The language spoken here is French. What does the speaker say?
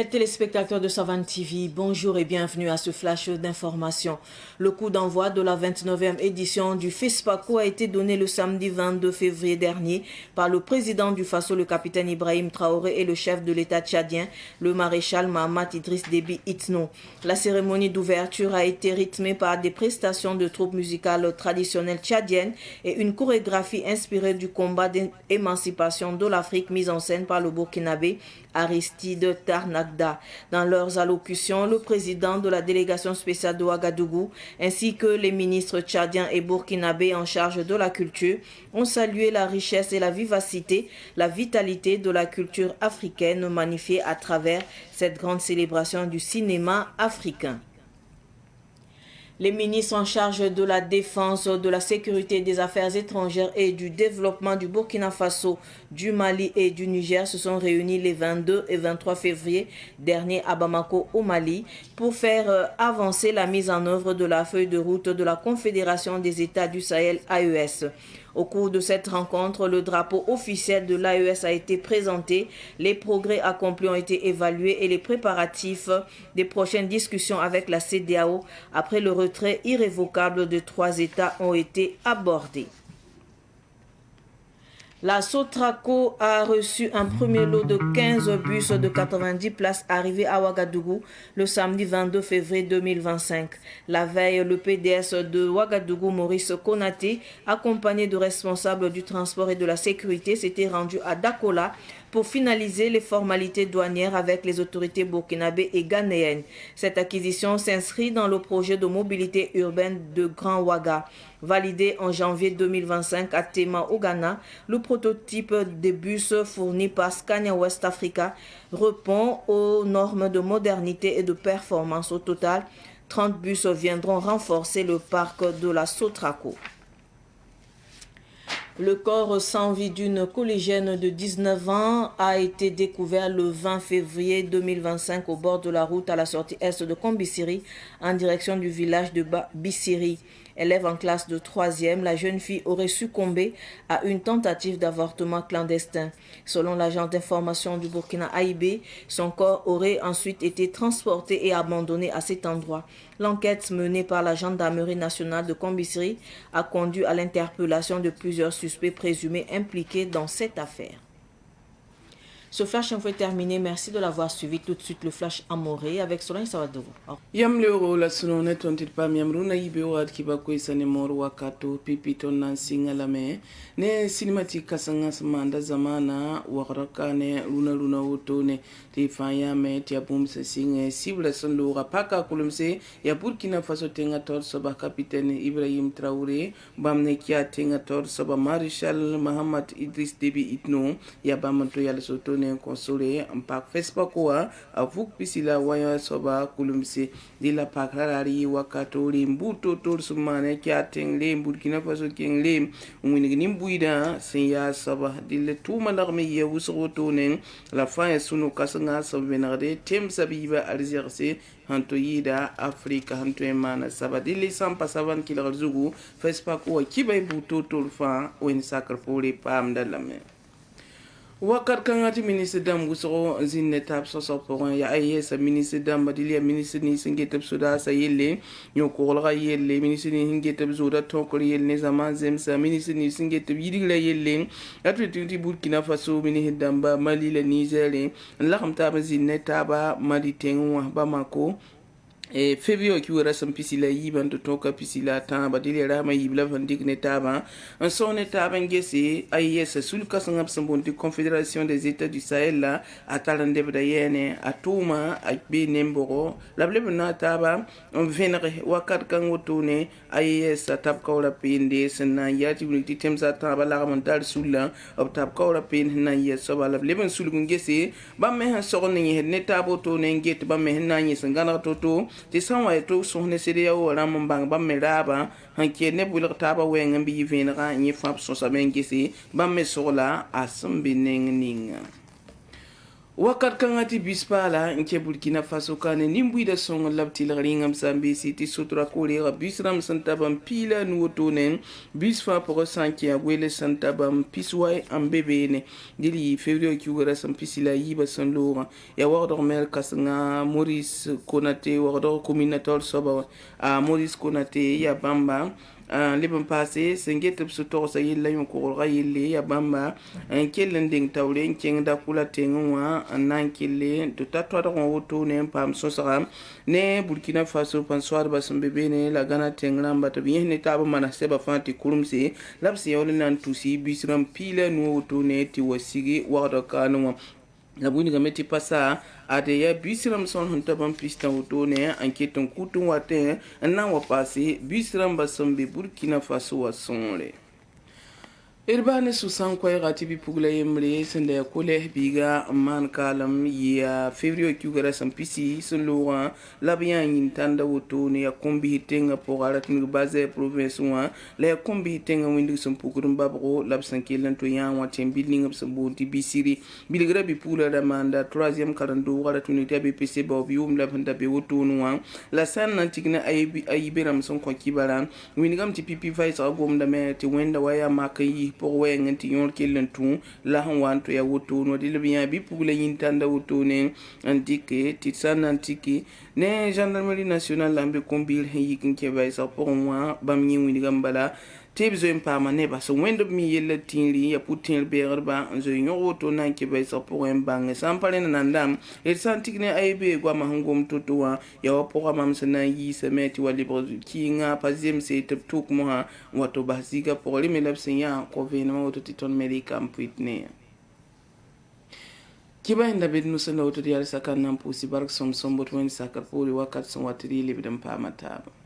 Téléspectateurs de Savane TV, bonjour et bienvenue à ce flash d'information. Le coup d'envoi de la 29e édition du FESPACO a été donné le samedi 22 février dernier par le président du Faso, le capitaine Ibrahim Traoré, et le chef de l'État tchadien, le maréchal Mahamat Idriss Déby Itno. La cérémonie d'ouverture a été rythmée par des prestations de troupes musicales traditionnelles tchadiennes et une chorégraphie inspirée du combat d'émancipation de l'Afrique mise en scène par le Burkinabé Aristide Tarnagda. Dans leurs allocutions, le président de la délégation spéciale de Ouagadougou ainsi que les ministres tchadiens et burkinabés en charge de la culture ont salué la richesse et la vivacité, la vitalité de la culture africaine magnifiée à travers cette grande célébration du cinéma africain. Les ministres en charge de la défense, de la sécurité, des affaires étrangères et du développement du Burkina Faso, du Mali et du Niger se sont réunis les 22 et 23 février dernier à Bamako au Mali pour faire avancer la mise en œuvre de la feuille de route de la Confédération des États du Sahel AES. Au cours de cette rencontre, le drapeau officiel de l'AES a été présenté, les progrès accomplis ont été évalués et les préparatifs des prochaines discussions avec la CEDEAO après le retrait irrévocable de 3 États ont été abordés. La Sotraco a reçu un premier lot de 15 bus de 90 places arrivés à Ouagadougou le samedi 22 février 2025. La veille, le PDS de Ouagadougou, Maurice Konaté, accompagné de responsables du transport et de la sécurité, s'était rendu à Dakola pour finaliser les formalités douanières avec les autorités burkinabées et ghanéennes. Cette acquisition s'inscrit dans le projet de mobilité urbaine de Grand Ouaga. Validé en janvier 2025 à Tema au Ghana, le prototype des bus fourni par Scania West Africa répond aux normes de modernité et de performance. Au total, 30 bus viendront renforcer le parc de la Sotraco. Le corps sans vie d'une collégienne de 19 ans a été découvert le 20 février 2025 au bord de la route à la sortie est de Kombisiri en direction du village de Bissiri. Élève en classe de 3e, la jeune fille aurait succombé à une tentative d'avortement clandestin. Selon l'agence d'information du Burkina AIB, son corps aurait ensuite été transporté et abandonné à cet endroit. L'enquête menée par la gendarmerie nationale de Kombisiri a conduit à l'interpellation de plusieurs suspects présumés impliqués dans cette affaire. Ce flash info est terminé. Merci de l'avoir suivi. Tout de suite, le flash Amoré avec Solange Sawadogo. Yam leo la sunone tontit pam yam runa ibe wat ki bakoy sane mor wakato pipiton nan singa lame ne cinematique kasanga samanda zamana warakane luna otone ti fanya me ti abum se singa cible son lo rapaka kulumse ya Burkina Faso tenga tor soba capitaine Ibrahim Traoré bamne kia tenga tor soba maréchal Mahamat Idriss Déby Itno ya bamanto ya soto ne console ampak FESPACO a vuk pisila waya soba kulumse de la pakrari wakato mbuto tor sumane kya tengle Burkina Faso kengle umini nimbuida senya saba dile tuma larme ye wusroto ne la fin sunu kasanga sabenade tem sabiba alzerse hanto yida Afrika hanto emana saba dile sampa saban kilar zugu FESPACO kibay buto tor fa wen sakar fore pam dalame Wakar kangati ministre dam gusoro zinne tab soso poron ya ayesa ministre dam badilia ministre ni singetep suda sa yelle nyoko la yelle ministre ni singetep zuda tokol yelle zaman zemsa ministre ni singetep yidigla yelle atwiti Burkina Faso ministre dam ba Mali la Niger la khamta ba zinne taba Mali tenwa Bamako e febio ki wara sam pisila yiban to toka pisila ta badile rama yibla vandik ne taba en son taba ngesi ayes sul kasangap sambonti Confédération des États du Sahel la atalande bdayene atuma akbe nemboro lable na taba on venre wakat kan wotone ayes tab kawla pinde sena yati bunti temsa taba la mental sulla op tab kawla pinde na yes so lable ben sul ngesi ba me han so ne tabo to ne nget ba me na yes ngana toto ti sanwa to so ne sede ya wala mon bang ba meraba hanke ne bulur taba wen bi venra ni fap so sa ben gisi ba me so la asum bineng ninga wakat kangati bispala nke Burkina Faso kane nimbuida song labtil ringam sambe siti sutra kolera bisram santabam pila nuotonen bisfa pour sanki agwele santabam piswai ambebene dili février kiwara sam pisila yiba san lora ya wardor mel kasanga Maurice Konaté wardor communator soba a Maurice Konaté ya bamba lebon passé senget su to sa yilla yon ko ga yille ya bamba en kellen ding tawle en king da kula tengwa nan kille to tatwa da woto ne pam so sara ne Burkina Faso pan soir ba sun bebe ne la gana tengran ba to bien ne taba mana seba fanti kurumse labsi yawle nan tusi bisram pile no woto ne ti wasigi wada kanwa la buni ga meti pasa ade ya bisiram son hunta ban pistan woto ne enquête kutun wate nan wa passé bisiram basambe Burkina Faso wa sonle irbane susan koy gatibi pugla yemre sende ya kole biga man kalam ya février kugara sampisi sunluwa labiyan yin tanda woto ne ya kombi hitenga pogara tinu base province wa la ya kombi hitenga windi sun pugurum babro labsan kelan to yan wa tembiling ab saboti bisiri bilgra bi pula da manda 3e karando wara tinu ta BPC ba bi um labanda be woto no la san nan tigna ayibe ram son ko kibara windi gam ti pipi vice agom da me ti wenda waya makai pour wen ti yon kelen tu la han wanto ya woto no de bien bi pour la yintanda woto ne antike ti san antike ne gendarmerie nationale lambe kombil yikin ke bay sa pour moi bam nyi wini gambala tebzo empama ne ba so wendo mi yella tinri ya putin berba zo yon woto nan ke bay sa pour en bang sampale nan ndam et santik ne aybe gwa ma hangom totowa ya wa pour mam sana yi semeti wa libre kinga pazem se teptuk mo ha wato basiga pour les melapsinya ko venema woto titon medicam puitne kiba inda bed nusana woto dial sakan nan pusi bark som bot wen sakar poli wakat son watiri libdam pama taba